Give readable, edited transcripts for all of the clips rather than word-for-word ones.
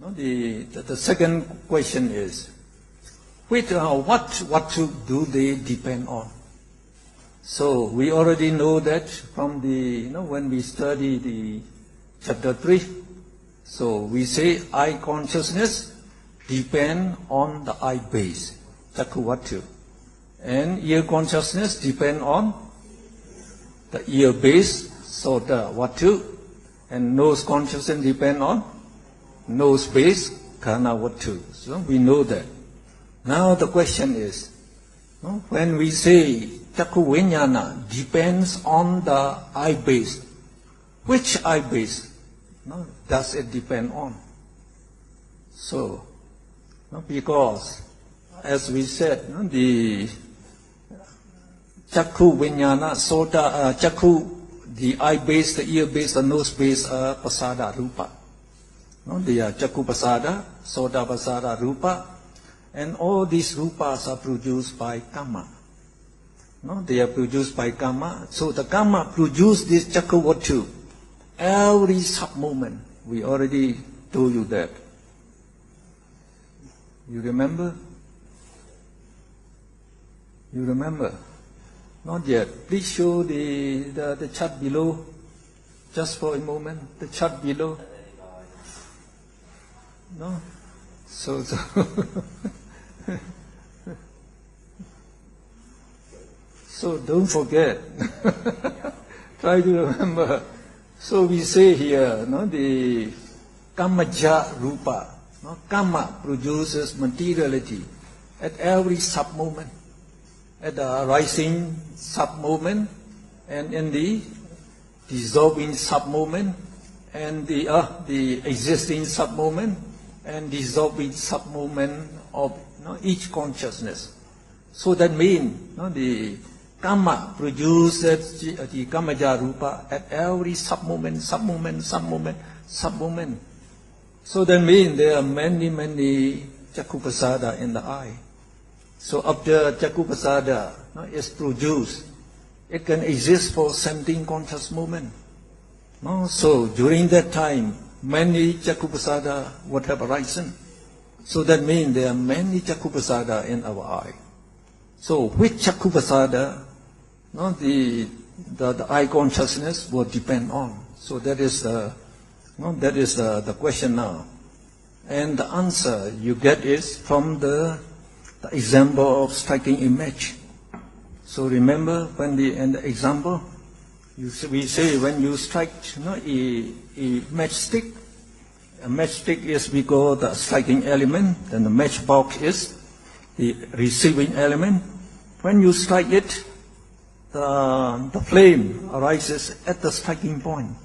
No, the second question is, what do they depend on? So we already know that from the, when we study the chapter 3, so we say eye consciousness depend on the eye base, chakku vatu, and ear consciousness depend on the ear base, sota vatu, and nose consciousness depend on nose base, kana vatu. So we know that. Now the question is, when we say chakku vinyana depends on the eye base, which eye base does it depend on? So, because as we said, the chakku vinyana, sota, chakku, the eye base, the ear base, the nose base are pasada rupa. They are chakku pasada, sota pasada rupa, and all these rupas are produced by karma. They are produced by karma. So the karma produce this chakku vatu every sub-moment. We already told you that. You remember? You remember? Not yet. Please show the chart below, just for a moment. The chart below. No? So so don't forget. Try to remember. So we say here, the kamaja rupa. Karma produces materiality at every sub-moment, at the rising sub-moment, and in the dissolving sub-moment, and the existing sub-moment, and dissolving sub-moment of each consciousness. So that means the karma produces the kamaja rupa at every sub-moment, sub-moment, sub-moment, sub-moment. So that means there are many chakku pasada in the eye. So after chakku pasada is produced, it can exist for 17 conscious moment. So during that time, many chakku pasada would have arisen. So that means there are many chakku pasada in our eye. So which chakku pasada the eye consciousness will depend on. So that is the question now. And the answer you get is from the example of striking image. So remember when in the example, we say when you strike a matchstick, a matchstick is we call the striking element, and the matchbox is the receiving element. When you strike it, the flame arises at the striking point.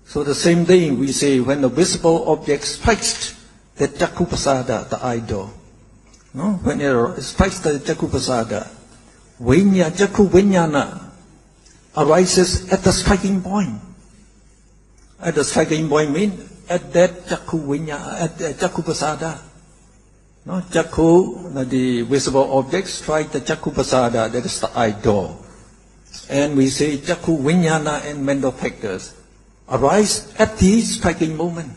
So the same thing we say when the visible object strikes the chakku pasada, the eye door. When it strikes the chakku pasada, chakku vinyana arises at the striking point. At the striking point means at that chakku vinyana, at the chakku pasada. Chakku, the visible object, strike the chakku pasada, that is the eye door. And we say chakku vinyana and mental factors arise at the striking moment,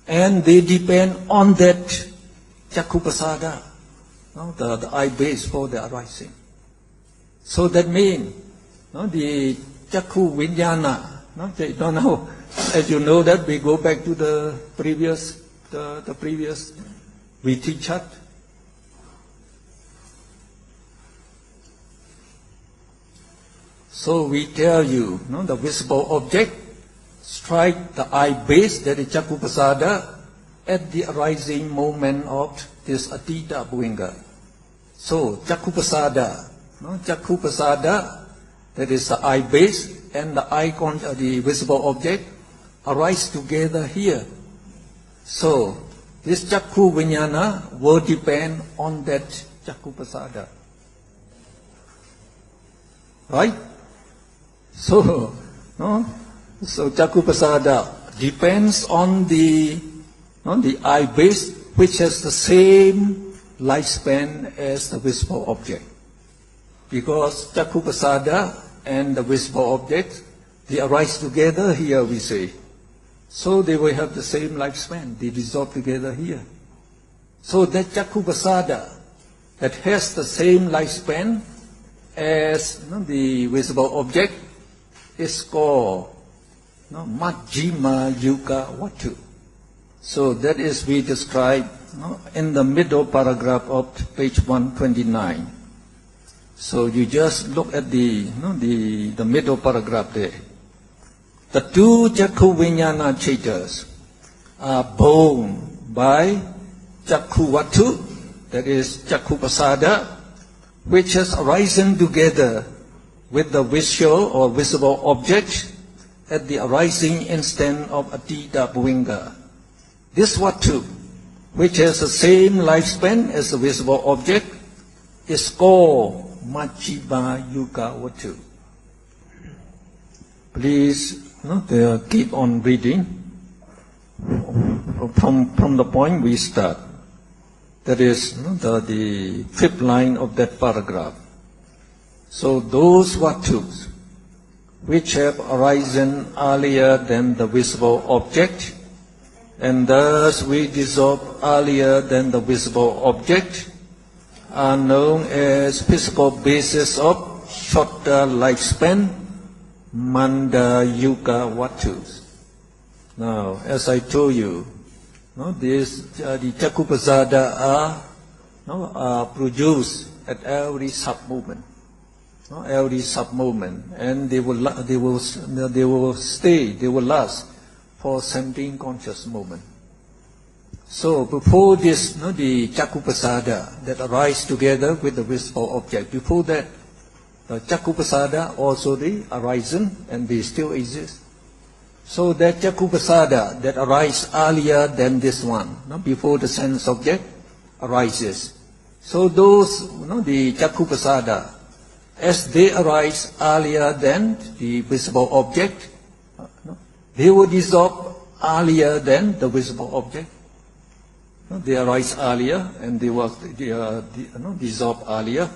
and they depend on that chakku pasada, the eye base for the arising. So that means the chakku vinyana. Now, as you know that we go back to the previous VT chart. So we tell you, the visible object strike the eye base, that is chakku pasada, at the arising moment of this atita bhuvinga. So chakku pasada, that is the eye base, and the visible object arise together here. So this chakku vinyana will depend on that chakku pasada. Right? So chakku pasada depends on the eye base, which has the same lifespan as the visible object. Because chakku pasada and the visible object, they arise together here, we say. So they will have the same lifespan. They dissolve together here. So that Chakku Pasada that has the same lifespan as the visible object is called Majjhima Yuga Vatu. So that is we describe in the middle paragraph of page 129. So you just look at the middle paragraph there. The two Chakku Vijnana Chaitas are born by Chakku Vatu, that is Chakku Pasada, which has arisen together with the visual or visible object at the arising instant of Atita Bhuvinga. This Vatu, which has the same lifespan as the visible object, is called Majjhima Yuga Vatu. Please keep on reading from the point we start. That is the fifth line of that paragraph. So those Vatus which have arisen earlier than the visible object, and thus we dissolve earlier than the visible object, are known as physical basis of shorter lifespan, Manda Yuga Vatus. Now, as I told you, the Chakku Pasada are produced at every sub-moment. Every sub-moment, and they will last for 17 conscious moments. So before this, the Chakku Pasada that arise together with the visible object, before that, the Chakku Pasada also they arisen and they still exist. So that Chakku Pasada that arise earlier than this one, before the sense object arises. So those, the Chakku Pasada, as they arise earlier than the visible object, they will dissolve earlier than the visible object. They arise earlier and they will dissolve earlier.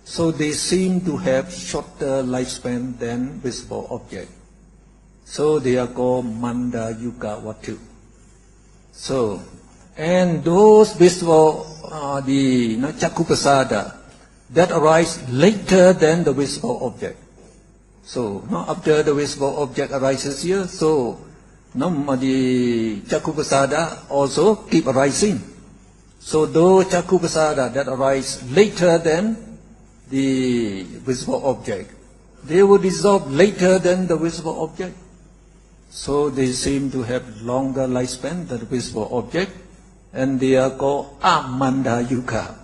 So they seem to have shorter lifespan than visible object. So they are called Manda Yuga Vatu. So, and those visible, the Chakku Pasada, that arise later than the visible object. So, after the visible object arises here, so the Chakku Pasada also keep arising. So those Chakku Pasada that arise later than the visible object, they will dissolve later than the visible object. So they seem to have longer lifespan than the visible object, and they are called Amanda Yuga.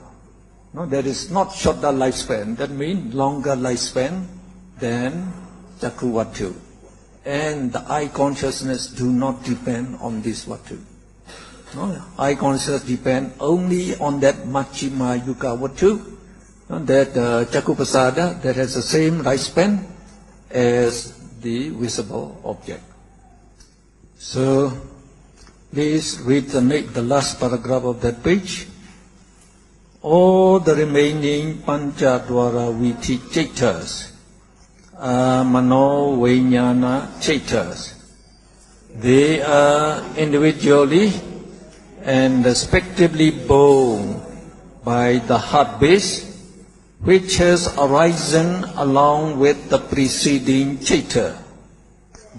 No, that is not shorter lifespan, that means longer lifespan than Chakku Vatu. And the eye consciousness do not depend on this Vatu. No, eye consciousness depend only on that Majjhima Yuga Vatu, that Chakku Pasada that has the same lifespan as the visible object. So, please read the last paragraph of that page. All the remaining Panchadwara Viti Chaitas are Mano Vijnana Chaitas. They are individually and respectively born by the heart base, which has arisen along with the preceding Chaita.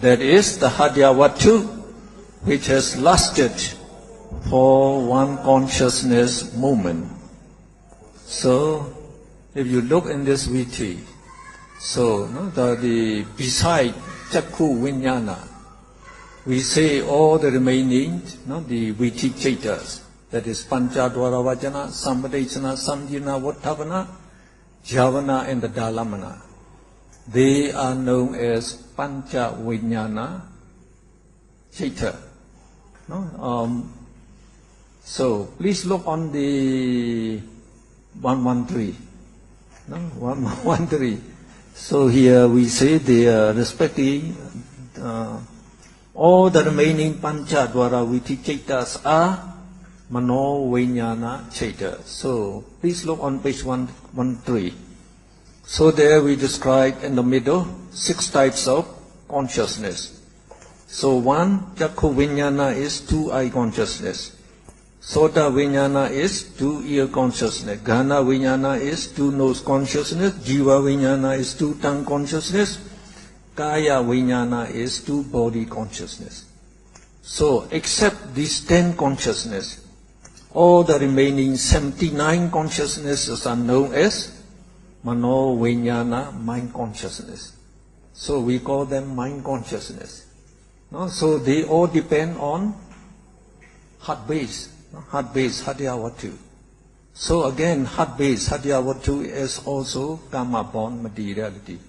That is the Hadyavatu, which has lasted for one consciousness moment. So, if you look in this Viti, so the beside Chakku Vijnana, we say all the remaining, the Viti Chaitas, that is Panchadwara Vajana, Sampadesana, Samjina, Vattavana, Javana, and the Dalamana. They are known as Pancha Vijnana Chaita. So please look on the 113. 113. So here we say they are respectively all the remaining Panchadwara Viti Chaitas are Mano Vijnana Chaita. So please look on page 113. So there we describe in the middle 6 types of consciousness. So one Chakku Vijnana is 2 eye consciousness. Sota Vijnana is 2 ear consciousness. Ghana Vijnana is 2 nose consciousness. Jiva Vijnana is 2 tongue consciousness. Kaya Vijnana is 2 body consciousness. So except these 10 consciousness, all the remaining 79 consciousnesses are known as Mano Vijnana, mind consciousness. So we call them mind consciousness. No? So they all depend on heart base. Heart base, Hadyavatu. So again, heart base, Hadyavatu is also karma born materiality.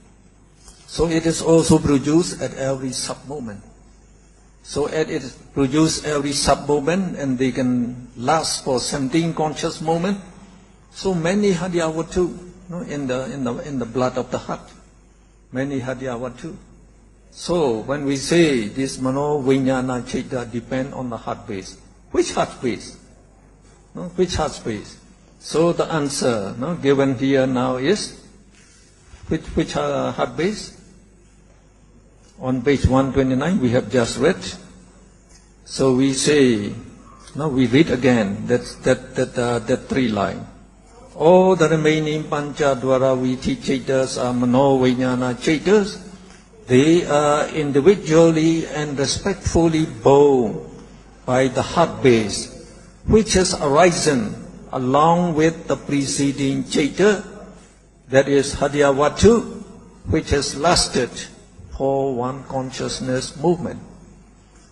So it is also produced at every sub-moment. So it is produced every sub-moment and they can last for 17 conscious moments. So many Hadyavatu in the blood of the heart. Many Hadyavatu. So when we say this Mano Vijnana Chitta depend on the heart base, which heart base? No? Which heart base? So the answer given here now is, which heart base? On page 129 we have just read. So we say, we read again that 3 line. All the remaining Pancha Dwara Viti Chaitas are Mano Vijnana Chaitas. They are individually and respectfully bound by the heart base, which has arisen along with the preceding Chaita, that is Hadyavatu, which has lasted for 1 consciousness movement.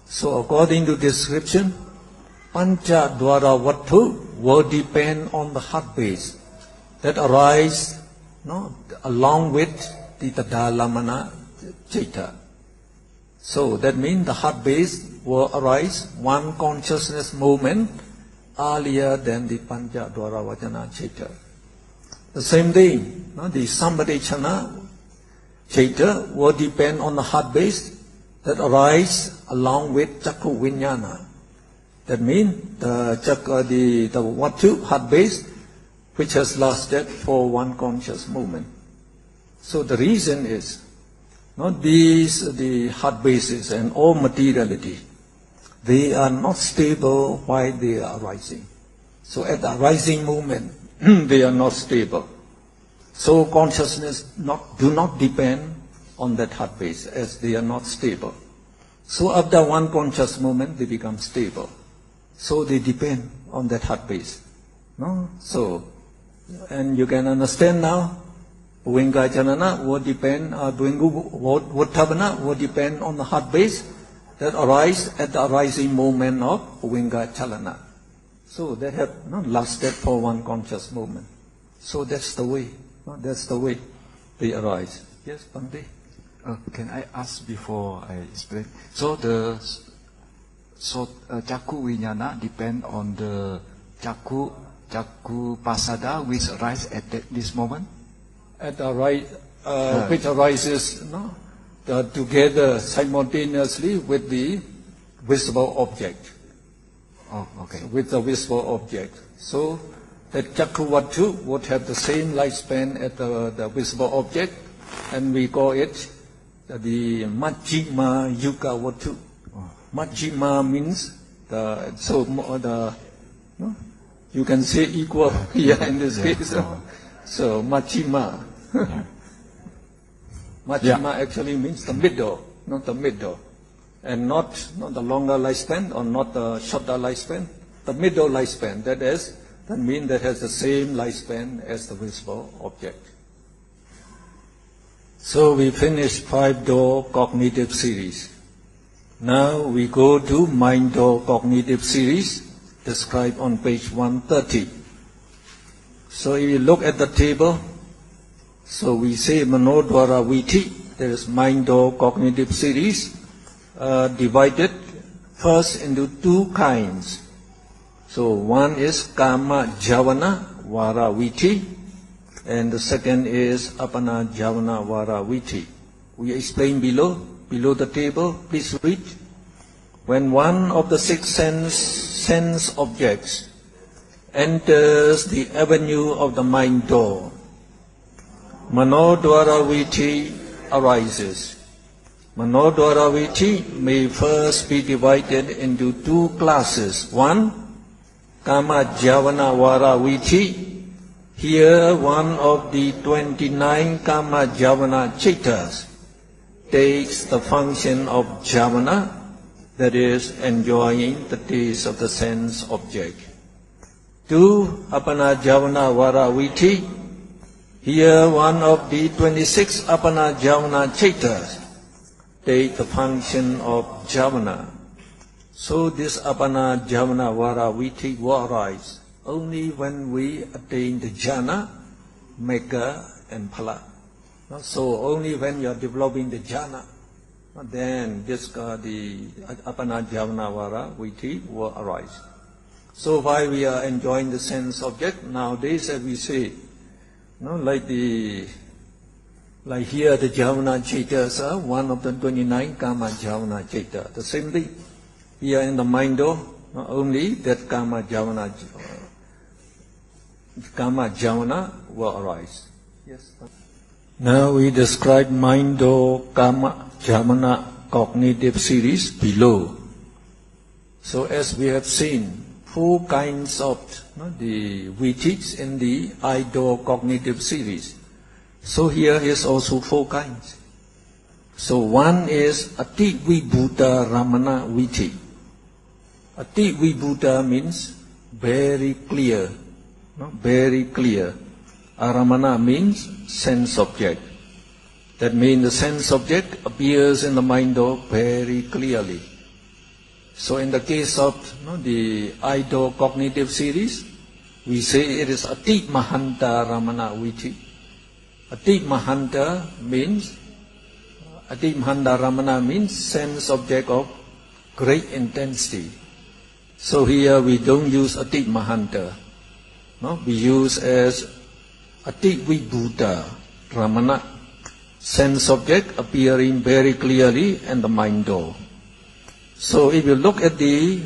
So according to description, Pancha Dwara Vatu will depend on the heart base that arise along with the Tadalamana Chaita. So that means the heart base will arise 1 consciousness movement earlier than the Pancha Dwara Vajana Chaita. The same thing, the Sampadechana Chaita will depend on the heart base that arise along with Chakku Vijnana. That means the Vatu heart base which has lasted for 1 conscious moment. So the reason is, the heart bases and all materiality, they are not stable while they are arising. So at the arising moment, they are not stable. So consciousness do not depend on that heart base as they are not stable. So after 1 conscious moment, they become stable. So they depend on that heart base. So, and you can understand now, Uvinga Chanana will depend, Vuttavana will depend on the heart base that arise at the arising moment of Uvinga Chalana. So they have lasted for 1 conscious moment. So that's the way, that's the way they arise. Yes, Bhante? Can I ask before I explain? So Chakku Vijnana depend on the Chakku Pasada which arise at this moment? At the right, which arises together simultaneously with the visible object. Oh, okay. So with the visible object. So that Chakku Vatu would have the same lifespan as the visible object, and we call it the Majjhima Yuga Vatu. Majjhima means you can say equal here in this case. So Majjhima. Majjhima actually means the middle, not the middle. And not the longer lifespan or not the shorter lifespan, the middle lifespan. That means that has the same lifespan as the visible object. So we finished 5-door cognitive series. Now we go to mind-door cognitive series described on page 130. So if you look at the table, so we say Manodwara Viti, there is mind-door cognitive series divided first into 2 kinds. So one is Kama Javana Vara Viti, and the second is Apana Javana Vara Viti. We explain below the table. Please read. When one of the 6 sense objects enters the avenue of the mind door, Manodwara Viti arises. Manodwara Viti may first be divided into two classes. One, Kama Javana Vara Viti. Here, one of the 29 Kama Javana Chaitas takes the function of Javana, that is, enjoying the taste of the sense object. Two, Apana Javana Vara Viti. Here, one of the 26 Apana Javana Chaitas take the function of Javana. So this Apana Javana Vara Viti will arise only when we attain the jhana, mega and phala. So only when you are developing the jhana, then this the Apana Javana Vara Viti will arise. So while we are enjoying the sense object, nowadays as we say, like here the Javana Chaitas are one of the 29 Kama Javana Chaita. The same thing here in the mind not only that Kama Javana will arise. Yes. Now we describe Mindo Kama Javana cognitive series below. So as we have seen, 4 kinds of we teach in the idol cognitive series. So here is also 4 kinds. So one is Ati Vibhuta Ramana Viti. Ati Vibhuta means very clear, very clear. Aramana means sense object. That means the sense object appears in the mind very clearly. So in the case of the idol cognitive series, we say it is Ati Mahanta Ramana Viti. Ati Mahanta Ramana means sense object of great intensity. So here we don't use Ati Mahanta. We use as Ati Vibhuta Ramana, sense object appearing very clearly in the mind door. So if you look at the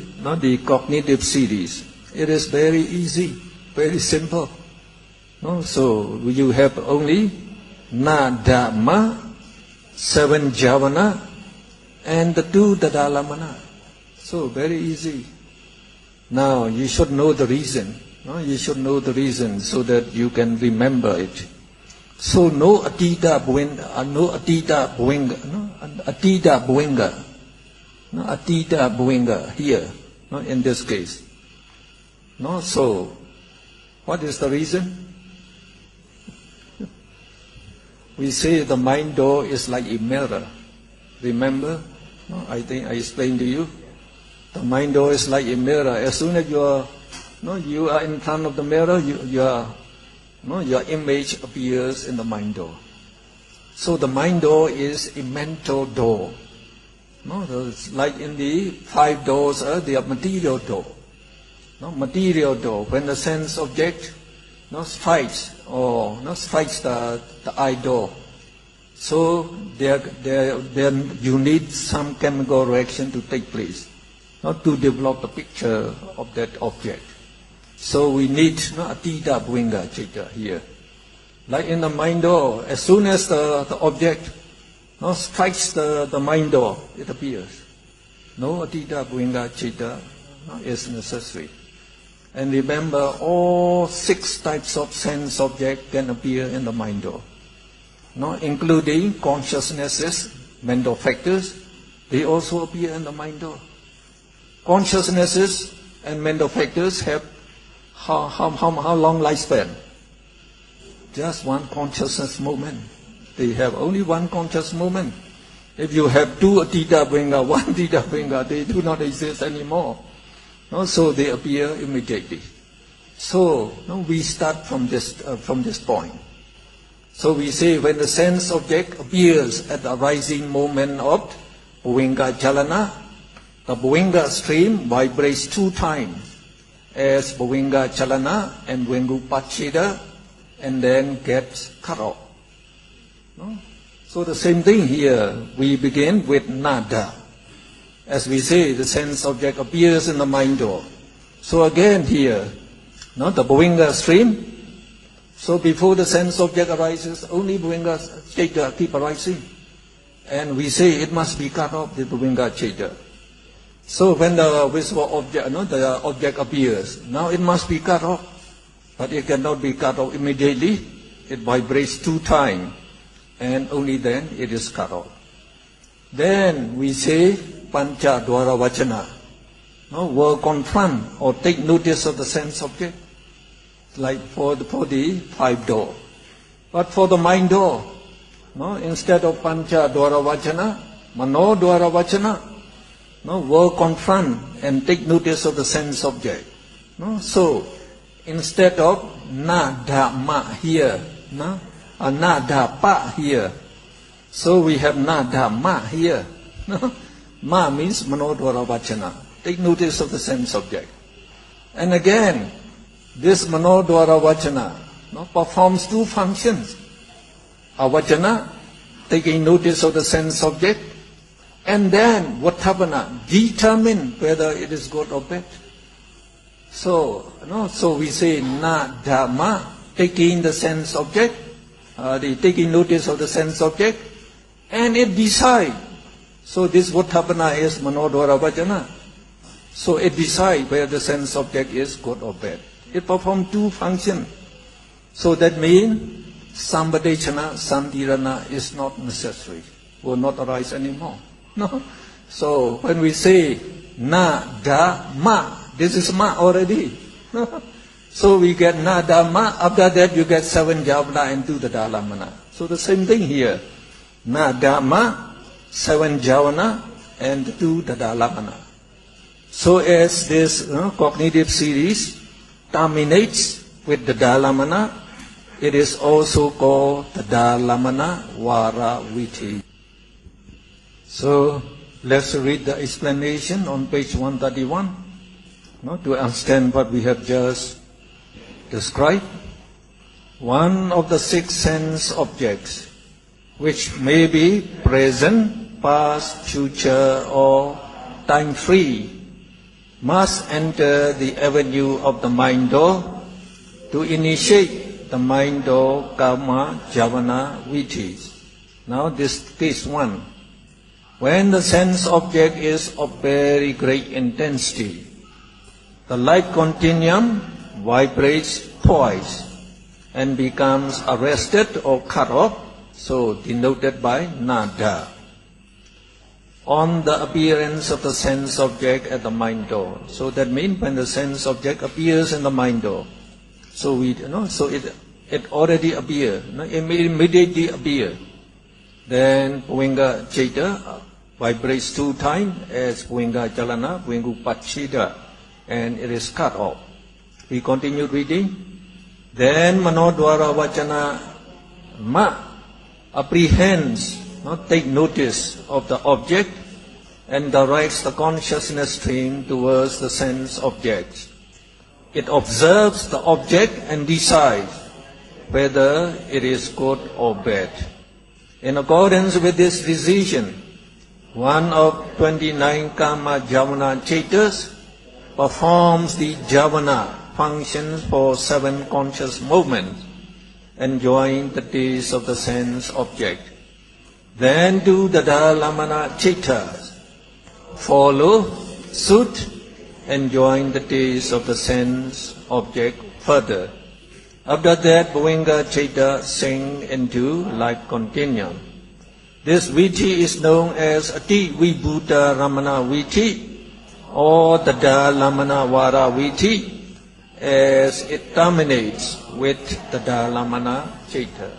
cognitive series, it is very easy, very simple. So you have only Nadama, 7 Javana, and the 2 Dadalamana. So very easy. Now you should know the reason. You should know the reason so that you can remember it. So no Atita Bhuenga, no Atita Bhuenga, Atita Bhuenga. No Atita Bhuenga here, in this case. So what is the reason? We say the mind door is like a mirror. Remember? I think I explained to you. The mind door is like a mirror. As soon as you are in front of the mirror, your image appears in the mind door. So the mind door is a mental door. Like in the 5 doors, they are material door. Material door. When the sense object strikes the eye door, so there you need some chemical reaction to take place, to develop the picture of that object. So we need Atita Bhuenga Chitta here. Like in the mind door, as soon as the object strikes the mind door, it appears. No Atita Bhuenga Chitta is necessary. And remember, all 6 types of sense object can appear in the mind door, including consciousnesses, mental factors. They also appear in the mind door. Consciousnesses and mental factors have how long lifespan? Just one consciousness moment. They have only one conscious moment. If you have 2 Atita Bhuenga, 1 Atita Bhuenga, they do not exist anymore. So they appear immediately. So we start from this point. So we say when the sense object appears at the arising moment of Bhuenga Chalana, the Bhuenga stream vibrates 2 times as Bhuenga Chalana and Bhuengupacheda, and then gets cut off. So the same thing here, we begin with Nada. As we say, the sense object appears in the mind door. So again here, the Bhuenga stream. So before the sense object arises, only Bhuenga Chaita keep arising. and we say it must be cut off, the Bhuvinga Chaita. So when the visible object, the object appears, now it must be cut off, but it cannot be cut off immediately. It vibrates 2 times, and only then it is cut off. Then we say Pancha Dwara Vachana. Will confront or take notice of the sense object, like for the 5 door. But for the mind door, instead of Pancha Dwara Vachana, Mano Dwara Vachana, will confront and take notice of the sense object. So instead of na dha ma here, na dha pa here, so we have na dha ma here. Ma means Mano Dwara Vachana. Take notice of the sense object. And again, this Mano Dwara Vachana performs 2 functions. Avachana, taking notice of the sense object, and then Vatthapana, determine whether it is good or bad. So we say na dhamma, taking the sense object, taking notice of the sense object, and it decide. So this Vatthapana is Mano Dwara Vachana. So it decides whether the sense object is good or bad. It performs 2 functions. So that means Sambadechana, Santirana is not necessary, will not arise anymore. No. So when we say na da ma, this is ma already. So we get na da ma, after that you get 7 javana and 2 dadalamana. So the same thing here. Na da ma, 7 javana and 2 dadalamana. So as this cognitive series terminates with the dalamana, it is also called the dalamana vara viti. So let's read the explanation on page 131 to understand what we have just described. One of the 6 sense objects which may be present, past, future or time-free must enter the avenue of the mind door to initiate the mind door karma javana vittis. Now this case 1. When the sense object is of very great intensity, the light continuum vibrates twice and becomes arrested or cut off, so denoted by nada, on the appearance of the sense object at the mind door. So that means when the sense object appears in the mind door, so it already appear, it may immediately appear. Then Bhuvinga Chaita vibrates 2 times as Bhuvinga Jalana, Bhuvinga Pachida, and it is cut off. We continue reading. Then Mano Dwara Vachana ma apprehends, take notice of the object and directs the consciousness stream towards the sense object. It observes the object and decides whether it is good or bad. In accordance with this decision, one of 29 karma javana chaitas performs the javana functions for 7 conscious movements, enjoying the taste of the sense object. Then 2 dadalamana chaitas follow suit, enjoying the taste of the sense object further. After that, Bhuvinga Chaita sink into life continuum. This viti is known as Ati Vibhuta Ramana viti or Dadalamana Vara viti, as it terminates with Dadalamana Chaita.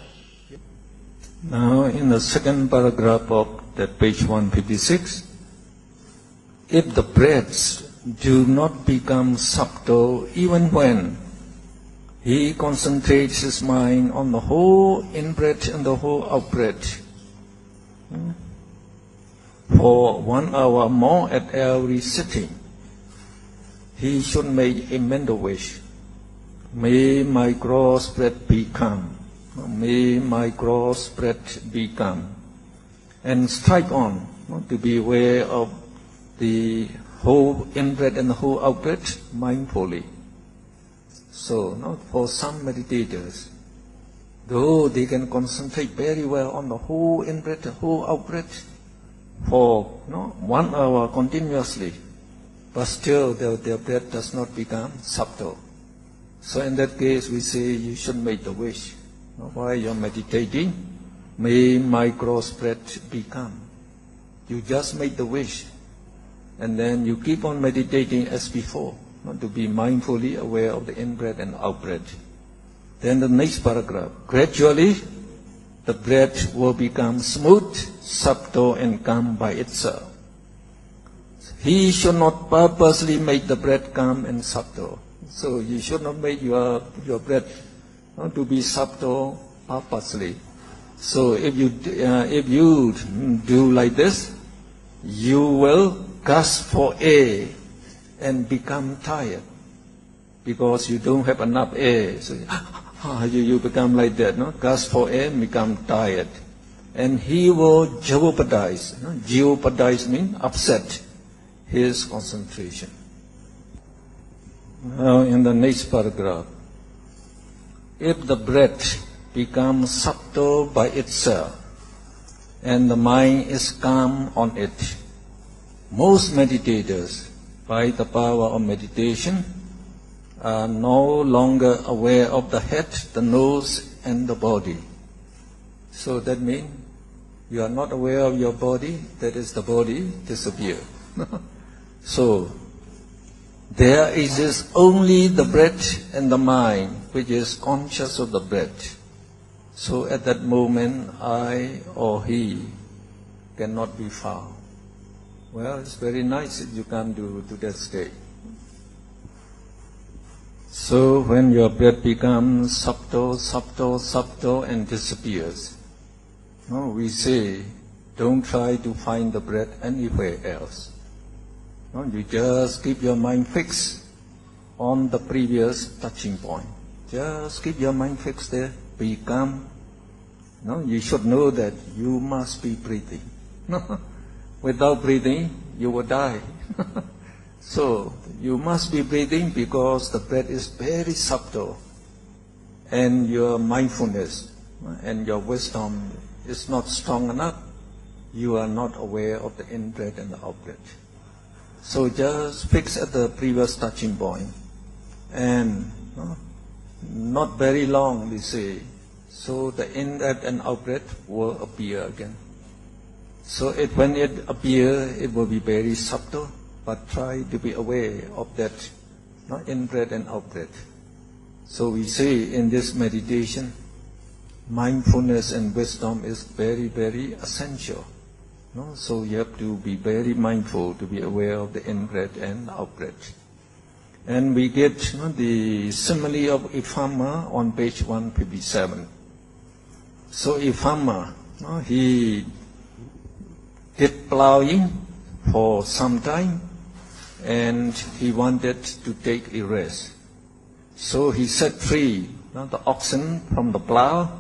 Now in the second paragraph of that page 156, if the breaths do not become subtle even when he concentrates his mind on the whole in-breath and the whole out-breath for 1 hour more at every sitting, he should make a mental wish. May my gross breath be calm. May my gross breath be calm. And strike on to be aware of the whole in-breath and the whole out-breath mindfully. So, for some meditators, though they can concentrate very well on the whole in-breath, the whole out-breath for 1 hour continuously, but still their breath does not become subtle. So in that case, we say you should make the wish. While you're meditating, may my gross breath become. You just make the wish, and then you keep on meditating as before, to be mindfully aware of the in-breath and out-breath. Then the next paragraph, gradually the breath will become smooth, subtle and calm by itself. He should not purposely make the breath calm and subtle. So you should not make your breath to be subtle purposely. So if you do like this, you will gasp for air and become tired because you don't have enough air. So you become like that, gasp for air and become tired. And he will jeopardize. Jeopardize means upset his concentration. Now in the next paragraph, if the breath becomes subtle by itself and the mind is calm on it, most meditators, by the power of meditation, are no longer aware of the head, the nose and the body. So that means you are not aware of your body, that is the body disappear. So there exists only the breath and the mind which is conscious of the breath. So at that moment I or he cannot be found. Well, it's very nice if you come to that state. So when your breath becomes subtle and disappears, we say, don't try to find the breath anywhere else. You just keep your mind fixed on the previous touching point. Just keep your mind fixed there, be calm. You should know that you must be breathing. Without breathing, you will die. So you must be breathing because the breath is very subtle, and your mindfulness and your wisdom is not strong enough. You are not aware of the in-breath and the out-breath. So just fix at the previous touching point, and not very long, we say. So the in-breath and out-breath will appear again. So when it appears, it will be very subtle, but try to be aware of that in-breath and out-breath. So we say in this meditation, mindfulness and wisdom is very, very essential. So you have to be very mindful to be aware of the in-breath and out-breath. And we get the simile of Abhidhamma on page 157. So Abhidhamma, he did plowing for some time, and he wanted to take a rest. So he set free the oxen from the plow,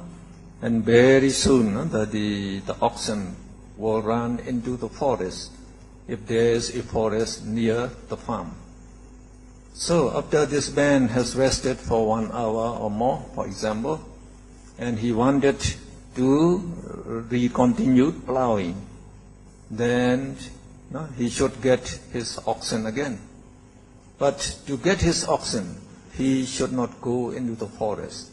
and very soon the oxen will run into the forest if there is a forest near the farm. So after this man has rested for 1 hour or more, for example, and he wanted to continue plowing, then he should get his oxen again. But to get his oxen, he should not go into the forest,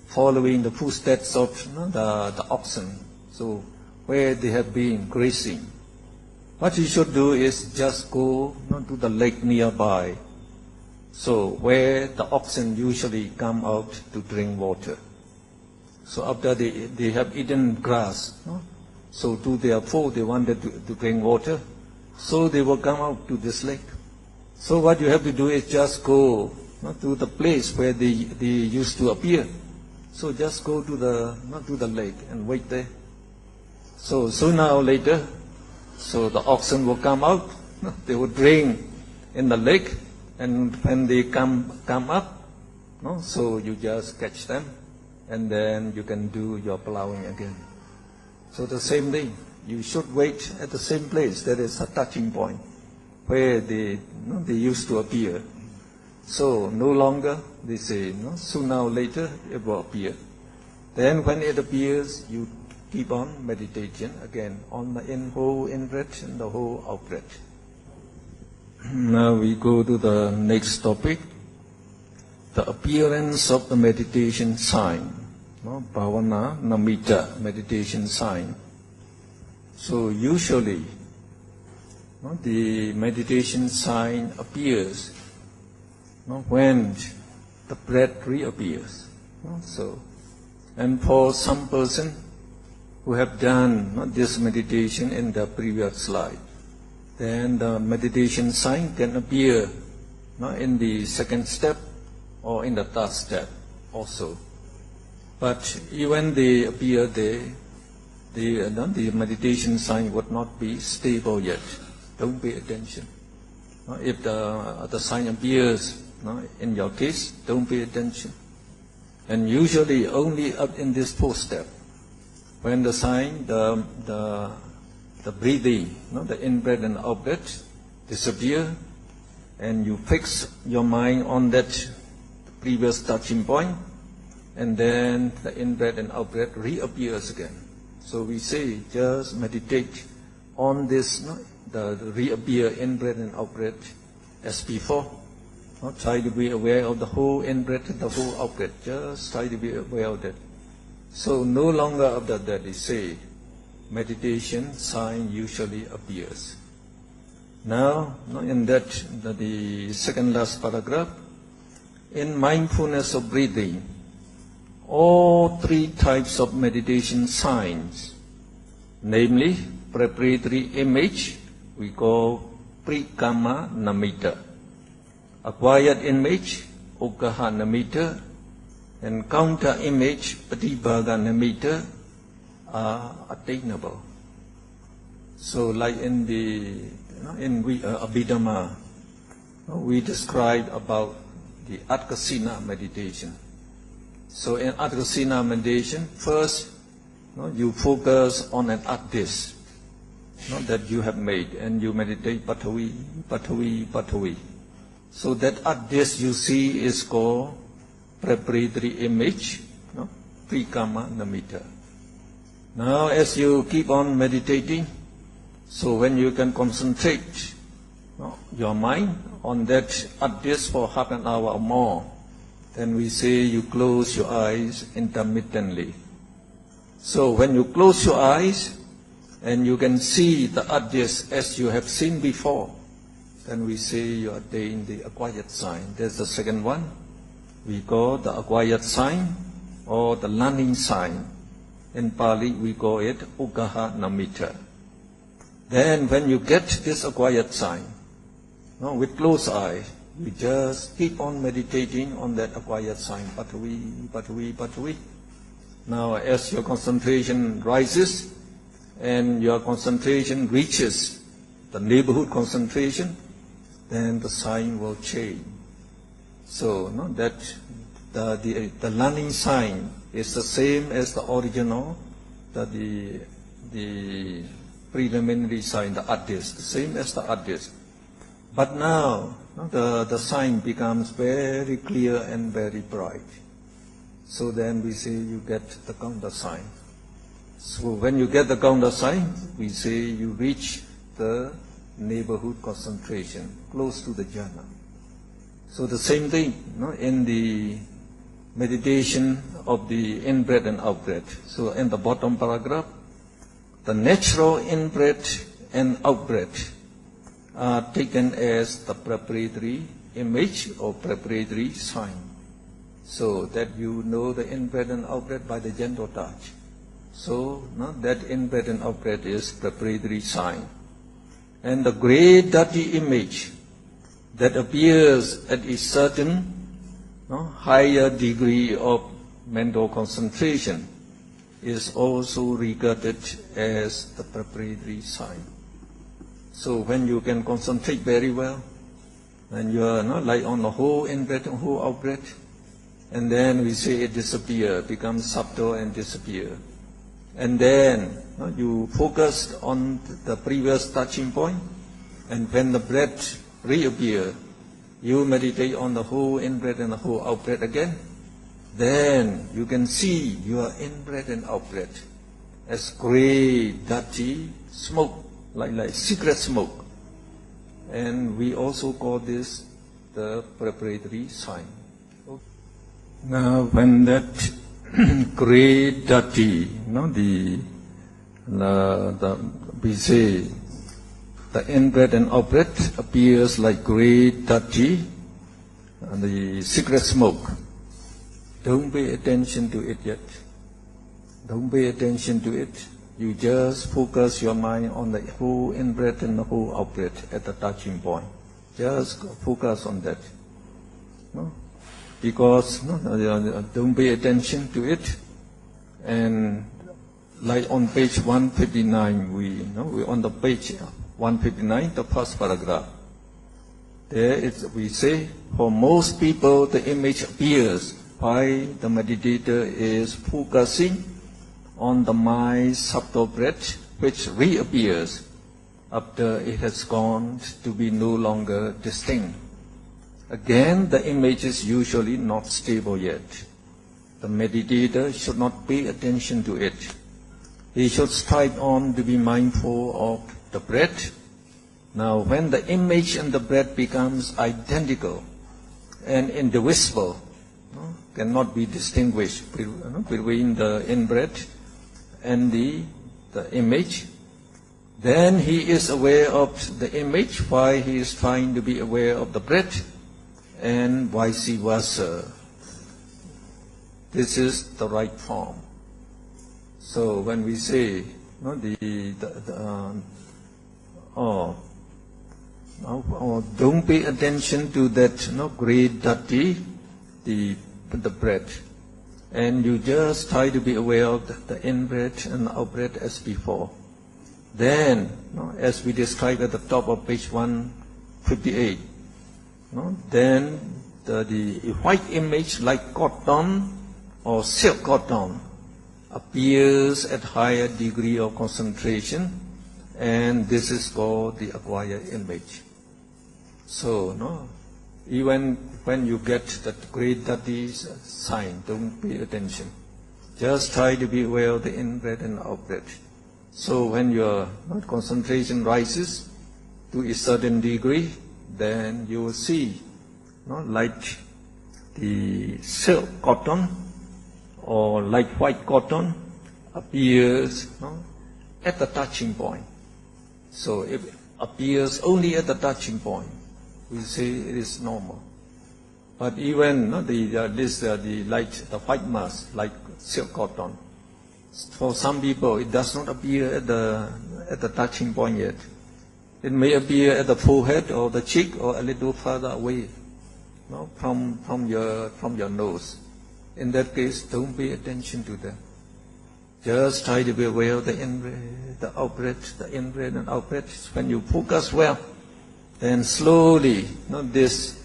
following the footsteps of the oxen, so where they have been grazing. What he should do is just go to the lake nearby, so where the oxen usually come out to drink water. So after they have eaten grass, so to their full they wanted to drink water, so they will come out to this lake. So what you have to do is just go to the place where they used to appear. So just go to the lake and wait there. So sooner or later, so the oxen will come out, they will drink in the lake, and when they come up, so you just catch them, and then you can do your plowing again. So the same thing, you should wait at the same place. That is a touching point where they used to appear. So no longer, they say, sooner or later it will appear. Then when it appears, you keep on meditation again on the whole in-breath and the whole out-breath. Now we go to the next topic, the appearance of the meditation sign, bhavana namitta, meditation sign. So usually, the meditation sign appears when the breath reappears. So, and for some person who have done this meditation in the previous slide, then the meditation sign can appear in the second step or in the third step also. But even they appear there, the meditation sign would not be stable yet. Don't pay attention. If the sign appears in your case, don't pay attention. And usually only up in this fourth step, when the sign, the breathing, the in-breath and out-breath disappear, and you fix your mind on that previous touching point, and then the in-breath and out-breath reappears again. So we say just meditate on this, the reappear in-breath and out-breath as before. Try to be aware of the whole in-breath and the whole out-breath. Just try to be aware of that. So no longer after that they say, meditation sign usually appears. Now, in that, the second last paragraph, in mindfulness of breathing, all three types of meditation signs, namely preparatory image, we call parikamma namitta, acquired image, ukkaha namitta, and counter image, patibhaga namitta, are attainable. So, like in the Abhidhamma, we described about the Atkasina meditation. So, in Atkasina meditation, first, you focus on an Atdis that you have made, and you meditate Patavi, Patavi, Patavi. So that Atdis you see is called preparatory image, parikamma namitta. Now as you keep on meditating, so when you can concentrate your mind on that Atdis for half an hour or more, then we say you close your eyes intermittently. So when you close your eyes and you can see the Atdis as you have seen before, then we say you attain the acquired sign. There's the second one. We call the acquired sign or the learning sign. In Pali we call it ukkaha namitta. Then when you get this acquired sign, with closed eyes, you just keep on meditating on that acquired sign, Patavi, Patavi, Patavi. Now as your concentration rises and your concentration reaches the neighborhood concentration, then the sign will change. So that the learning sign is the same as the original, the preliminary sign, the Atdis, the same as the Atdis. But now the sign becomes very clear and very bright. So then we say you get the counter sign. So when you get the counter sign, we say you reach the neighborhood concentration, close to the jhana. So the same thing, in the meditation of the in-breath and out-breath. So in the bottom paragraph, the natural in-breath and out-breath are taken as the preparatory image or preparatory sign. So that you know the in-breath and out-breath by the gentle touch. So that in-breath and out-breath is preparatory sign. And the great dirty image that appears at a certain higher degree of mental concentration is also regarded as the preparatory sign. So when you can concentrate very well, and you are like on the whole in-breath and whole out-breath, and then we say it disappears, becomes subtle and disappear. And then you focus on the previous touching point, and when the breath reappears, you meditate on the whole in-breath and the whole out-breath again. then you can see your in-breath and out-breath as gray, dirty smoke, like cigarette smoke. And we also call this the preparatory sign. Now, when that gray, dirty, we say the in-breath and out-breath appears like gray, dirty, and the cigarette smoke. Don't pay attention to it yet. Don't pay attention to it. You just focus your mind on the whole in-breath and the whole out-breath at the touching point. Just focus on that. No? Because don't pay attention to it. And like on page 159, we on the page 159, the first paragraph. There we say, for most people, the image appears while the meditator is focusing on the mind's subtle breath, which reappears after it has gone to be no longer distinct. Again, the image is usually not stable yet. The meditator should not pay attention to it. He should strive on to be mindful of the breath. Now, when the image and the breath becomes identical and indivisible, cannot be distinguished between the in-breath and the image, then he is aware of the image while he is trying to be aware of the breath, and vice versa. This is the right form. So when we say don't pay attention to that gray, dirty, the breath, and you just try to be aware of the in-breath and out-breath as before. Then, as we described at the top of page 158, then the white image like cotton or silk cotton appears at higher degree of concentration, and this is called the acquired image. So, even when you get that great dirty sign, don't pay attention. Just try to be aware of the in-breath and out-breath. So when your concentration rises to a certain degree, then you will see, like the silk cotton or like white cotton appears at the touching point. So if it appears only at the touching point, we say it is normal. But even the white mass, like silk cotton, for some people it does not appear at the touching point yet. It may appear at the forehead or the cheek or a little further away, from your nose. In that case, don't pay attention to that. Just try to be aware of the in-breath, the out-breath, the in-breath and out-breath. When you focus well, then slowly, this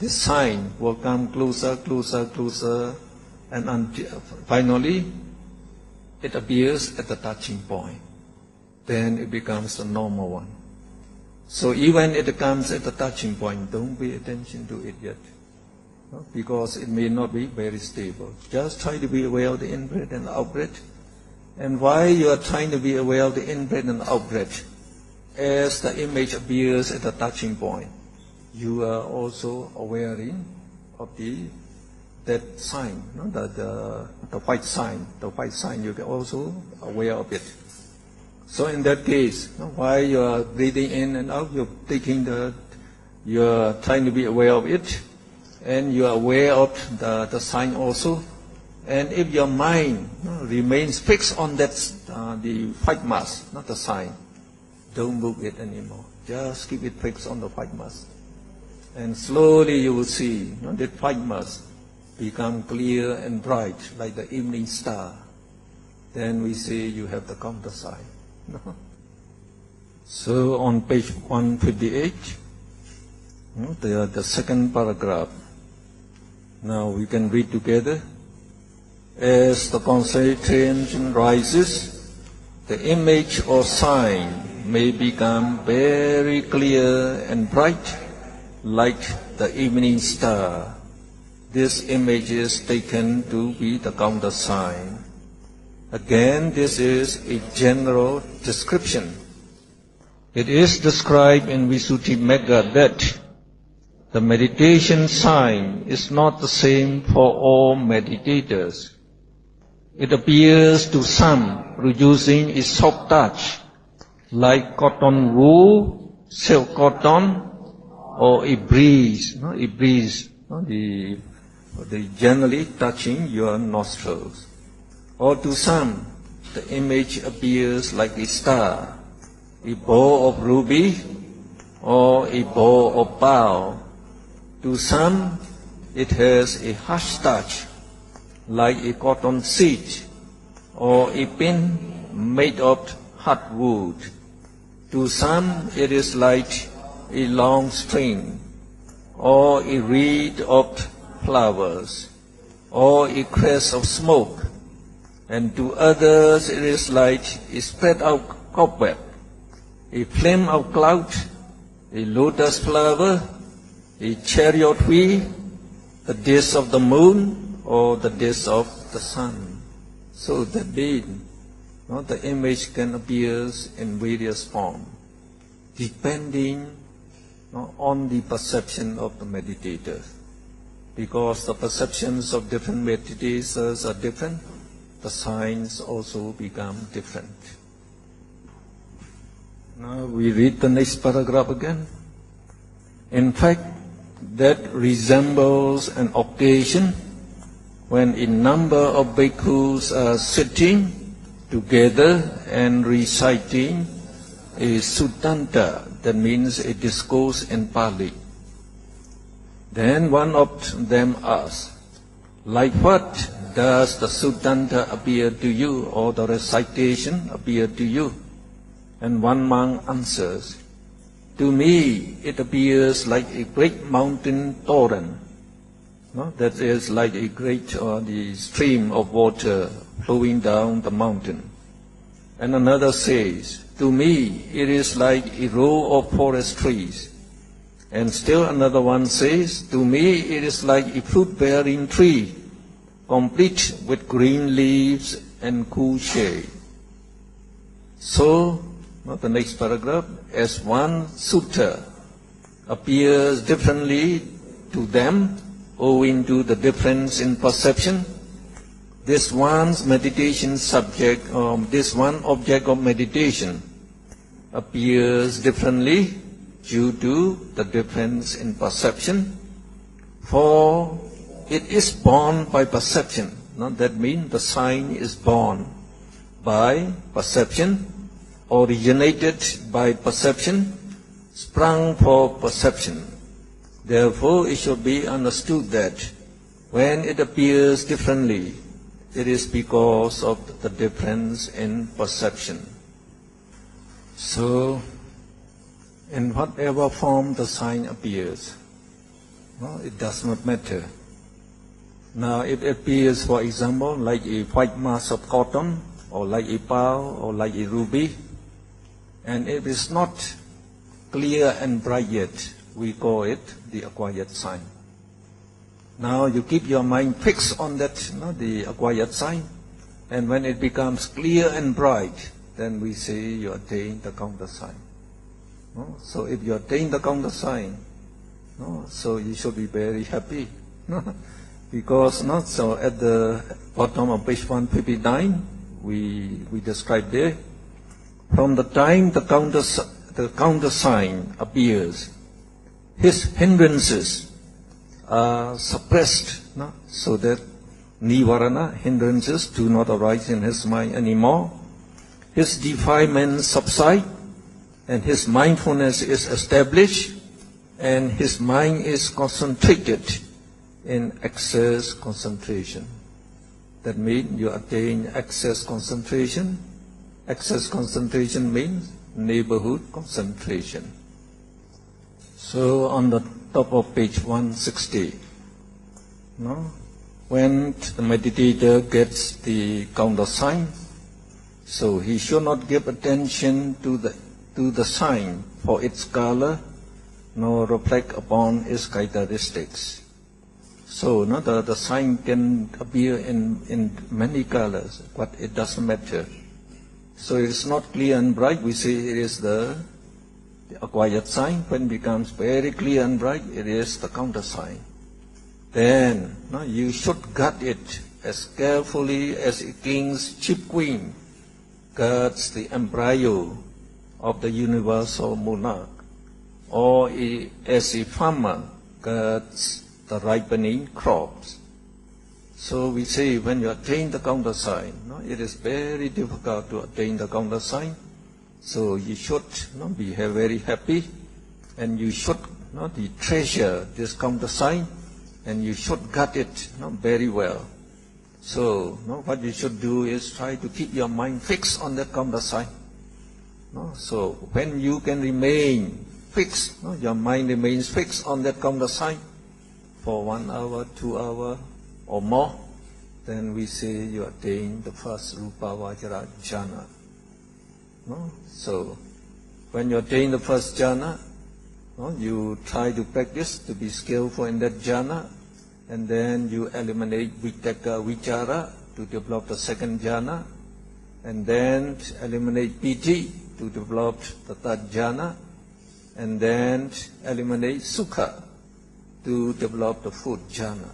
sign will come closer, closer, closer, and until finally it appears at the touching point. Then it becomes the normal one. So even if it comes at the touching point, don't pay attention to it yet, because it may not be very stable. Just try to be aware of the in-breath and out-breath. And while you are trying to be aware of the in-breath and out-breath, as the image appears at the touching point, you are also aware of that sign, the white sign. The white sign, you are also aware of it. So in that case, while you are breathing in and out, you are trying to be aware of it, and you are aware of the sign also. And if your mind remains fixed on that the white mass, not the sign, don't move it anymore. Just keep it fixed on the white mass. And slowly you will see that white mass become clear and bright like the evening star. Then we say you have the counter sign. So on page 158, the second paragraph. Now we can read together. As the concentration rises, the image or sign may become very clear and bright like the evening star. this image is taken to be the countersign. Again, this is a general description. It is described in Visuddhimagga that the meditation sign is not the same for all meditators. It appears to some producing a soft touch, like cotton wool, silk cotton, or a breeze. They generally touching your nostrils. Or to some, the image appears like a star, a ball of ruby, or a ball of pearl. To some, it has a harsh touch, like a cotton seed, or a pin made of hard wood. To some, it is like a long string, or a reed of flowers, or a crest of smoke. And to others, it is like a spread out cobweb, a flame of cloud, a lotus flower, a chariot wheel, the disk of the moon, or the disk of the sun. So that being, the image can appear in various forms, depending on the perception of the meditator. Because the perceptions of different meditators are different, the signs also become different. Now we read the next paragraph again. In fact, that resembles an occasion when a number of bhikkhus are sitting together and reciting a suttanta, that means a discourse in Pali. Then one of them asks, like what does the suttanta appear to you, or the recitation appear to you? And one monk answers, to me it appears like a great mountain torrent. That is like a great the stream of water flowing down the mountain. And another says, to me it is like a row of forest trees. And still another one says, to me it is like a fruit-bearing tree, complete with green leaves and cool shade. So, the next paragraph, as one sutta appears differently to them owing to the difference in perception, this one's meditation subject, this one object of meditation appears differently due to the difference in perception, for it is born by perception. That means the sign is born by perception, originated by perception, sprung for perception. Therefore, it should be understood that when it appears differently, it is because of the difference in perception. So, in whatever form the sign appears, it does not matter. Now, if it appears, for example, like a white mass of cotton, or like a pearl, or like a ruby, and it is not clear and bright yet, we call it the acquired sign. Now you keep your mind fixed on that, the acquired sign, and when it becomes clear and bright, then we say you attain the countersign. So if you attain the countersign, so you should be very happy. Because so at the bottom of page 159, we describe there, from the time the countersign appears, his hindrances are suppressed, so that nivarana, hindrances, do not arise in his mind anymore. His defilements subside, and his mindfulness is established, and his mind is concentrated in excess concentration. That means you attain excess concentration. Excess concentration means neighborhood concentration. So on the top of page 160, when the meditator gets the countersign, so he should not give attention to the sign for its color, nor reflect upon its characteristics. So no, the sign can appear in many colors, but it doesn't matter. So it's not clear and bright, we say it is the acquired sign. When it becomes very clear and bright, it is the counter sign. Then no, you should guard it as carefully as a king's chief queen guards the embryo of the universal monarch, or as a farmer guards the ripening crops. So we say when you attain the counter sign, no, it is very difficult to attain the counter sign. So you should be very happy, and you should treasure this counter sign, and you should guard it very well. So what you should do is try to keep your mind fixed on that counter sign. So when you can remain fixed, your mind remains fixed on that counter sign for 1 hour, 2 hours, or more, then we say you attain the first Rupa Vajra jhana. So when you attain the first jhana, you try to practice to be skillful in that jhana, and then you eliminate vitaka vichara to develop the second jhana, and then eliminate piti to develop the third jhana, and then eliminate sukha to develop the fourth jhana.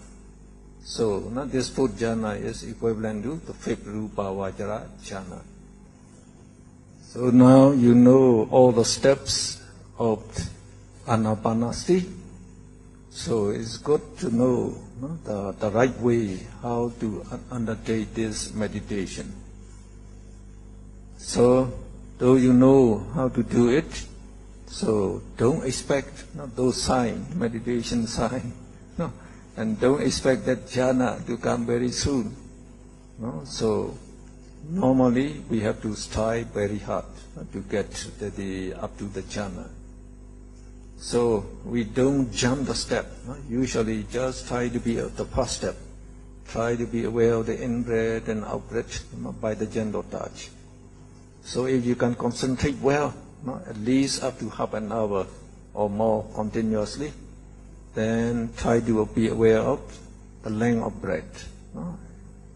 So this fourth jhana is equivalent to the fifth Rupa Vajra jhana. So now you know all the steps of anapanasati. So it's good to know the right way how to undertake this meditation. So though you know how to do it, so don't expect those signs, meditation signs, and don't expect that jhana to come very soon. So normally we have to strive very hard to get up to the jhana. So we don't jump the step. Usually just try to be at the first step. Try to be aware of the in-breath and out-breath by the gentle touch. So if you can concentrate well, at least up to half an hour or more continuously, then try to be aware of the length of breath.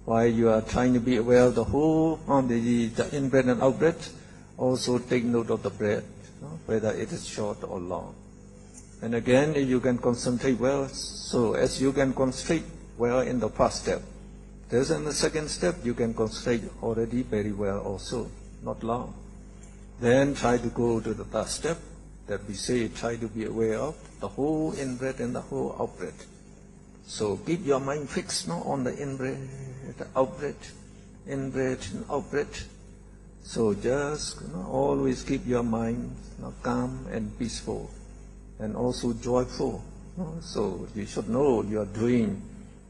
While you are trying to be aware of the whole, the in-breath and out-breath, also take note of the breath, whether it is short or long. And again, if you can concentrate well, so as you can concentrate well in the first step, there's in the second step, you can concentrate already very well also, not long. Then try to go to the third step, that we say try to be aware of the whole in-breath and the whole out-breath. So keep your mind fixed on the in-breath, the out-breath, in-breath and out-breath. So just always keep your mind calm and peaceful, and also joyful. So you should know you are doing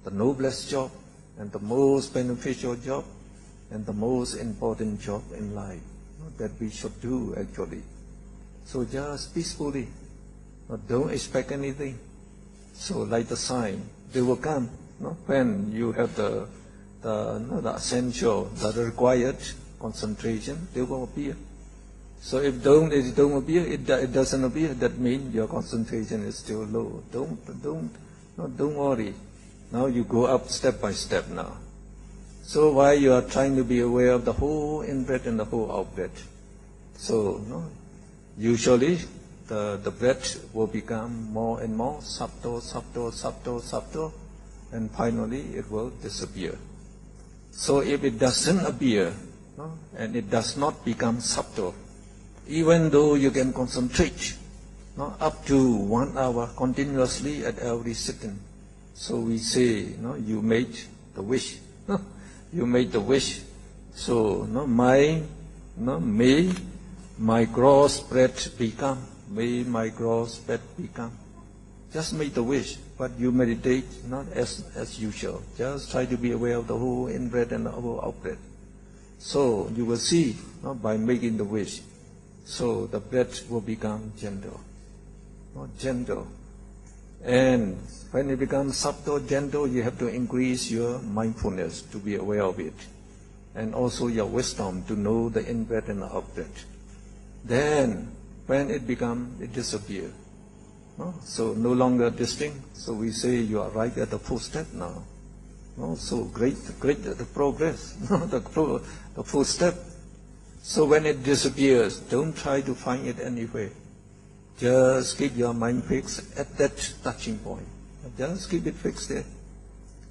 the noblest job and the most beneficial job and the most important job in life that we should do actually. So just peacefully, don't expect anything. So like the sign, they will come when you have the essential, the required concentration, they will appear. So if it don't appear, it doesn't appear, that means your concentration is still low. Don't worry. Now you go up step by step now. So while you are trying to be aware of the whole in-breath and the whole out-breath, so usually the breath will become more and more subtle, and finally it will disappear. So if it doesn't appear, and it does not become subtle, even though you can concentrate up to 1 hour continuously at every sitting, so we say you made the wish. You made the wish. So may my gross breath become. May my gross breath become. Just make the wish, but you meditate not as usual. Just try to be aware of the whole in-breath and the whole out-breath. So you will see by making the wish, so the breath will become gentle. Gentle. And when it becomes subtle, gentle, you have to increase your mindfulness to be aware of it, and also your wisdom to know the in-breath and the out-breath. Then when it disappears. No? So no longer distinct. So we say you are right at the fourth step now. No? So great the progress. the fourth step. So when it disappears, don't try to find it anywhere. Just keep your mind fixed at that touching point. Just keep it fixed there.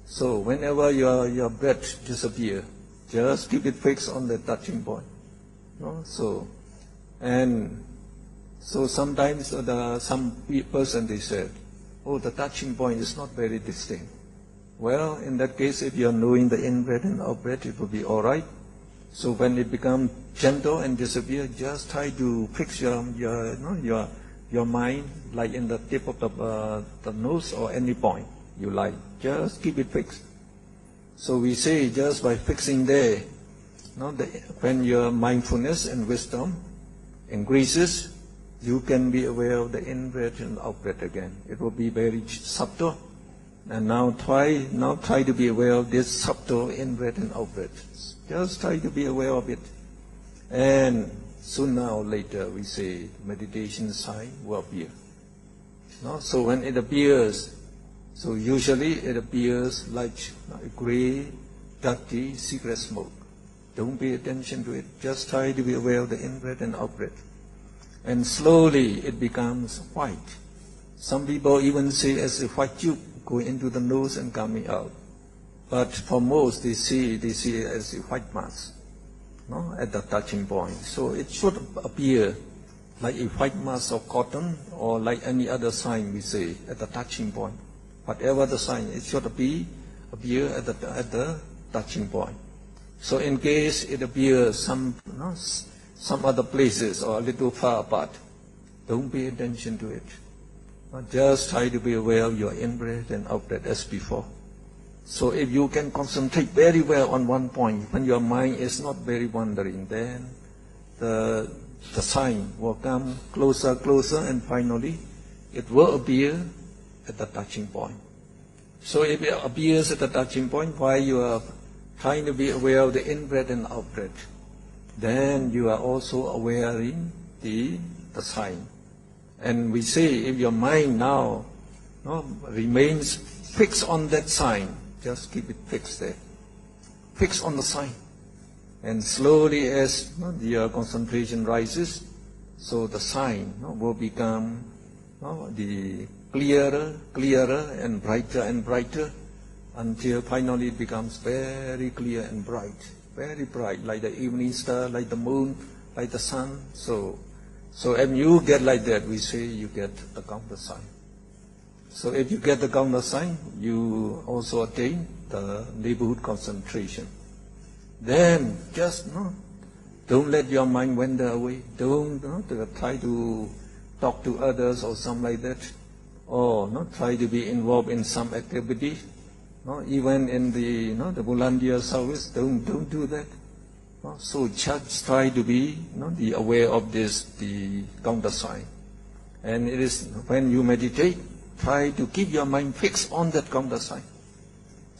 So whenever your breath disappears, just keep it fixed on the touching point. No? So sometimes some person they said, oh, the touching point is not very distinct. Well, in that case, if you are knowing the in-breath and out-breath, it will be all right. So when it becomes gentle and disappear, just try to fix your mind, like in the tip of the nose or any point you like. Just keep it fixed. So we say just by fixing there, when your mindfulness and wisdom increases, you can be aware of the in-breath and out-breath again. It will be very subtle. And now try to be aware of this subtle in-breath and out-breath. Just try to be aware of it. And sooner or later, we say, meditation sign will appear. No? So when it appears, so usually it appears like a gray, dirty, secret smoke. Don't pay attention to it. Just try to be aware of the in-breath and out-breath. And slowly it becomes white. Some people even say as a white tube going into the nose and coming out. But for most, they see it as a white mass, no, at the touching point. So it should appear like a white mass of cotton or like any other sign we say at the touching point. Whatever the sign, it should appear at the touching point. So in case it appears some other places or a little far apart, don't pay attention to it. Just try to be aware of your in-breath and out-breath as before. So if you can concentrate very well on one point, when your mind is not very wandering, then the sign will come closer, and finally it will appear at the touching point. So if it appears at the touching point while you are trying to be aware of the in-breath and out-breath, then you are also aware in the sign. And we say if your mind now remains fixed on that sign, just keep it fixed there. Fixed on the sign. And slowly as your concentration rises, so the sign will become the clearer and brighter until finally it becomes very clear and bright. Very bright, like the evening star, like the moon, like the sun. So if you get like that, we say you get the counter sign. So if you get the counter sign, you also attain the neighborhood concentration. Then just don't let your mind wander away. Don't try to talk to others or something like that, or try to be involved in some activity. Even in the the volunteer service, don't do that. So just try to be aware of the counter sign. And it is when you meditate, try to keep your mind fixed on that counter sign.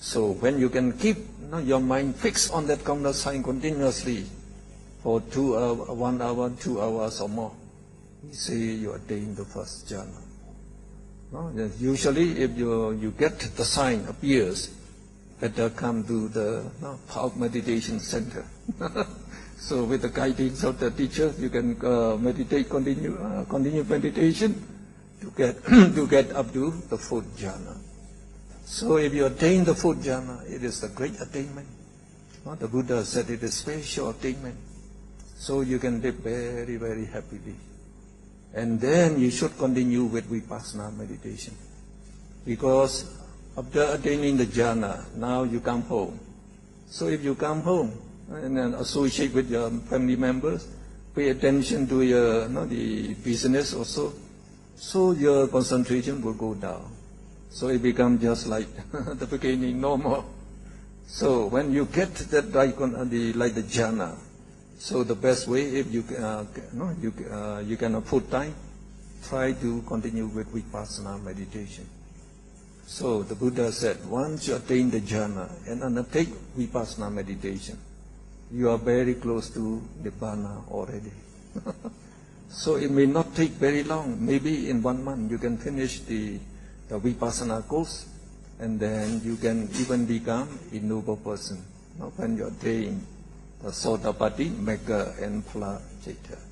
So when you can keep your mind fixed on that counter sign continuously for 2 hours, 1 hour, 2 hours or more, we say you attain the first jhana. Usually if you get the sign appears, better come to the Park Meditation Center. So with the guidance of the teacher, you can meditate, continue meditation to get up to the fourth jhana. So if you attain the fourth jhana, it is a great attainment. The Buddha said it is special attainment. So you can live very, very happily. And then you should continue with vipassana meditation. Because after attaining the jhana, now you come home. So if you come home and then associate with your family members, pay attention to your the business also, so your concentration will go down. So it becomes just like the beginning, no more. So when you get that like the jhana, so the best way, if you can afford time, try to continue with vipassana meditation. So the Buddha said, once you attain the jhana and undertake vipassana meditation, you are very close to nibbana already. So it may not take very long. Maybe in 1 month you can finish the Vipassana course, and then you can even become a noble person. When you're doing the Sotapatti, Megha, and Phala Chaita.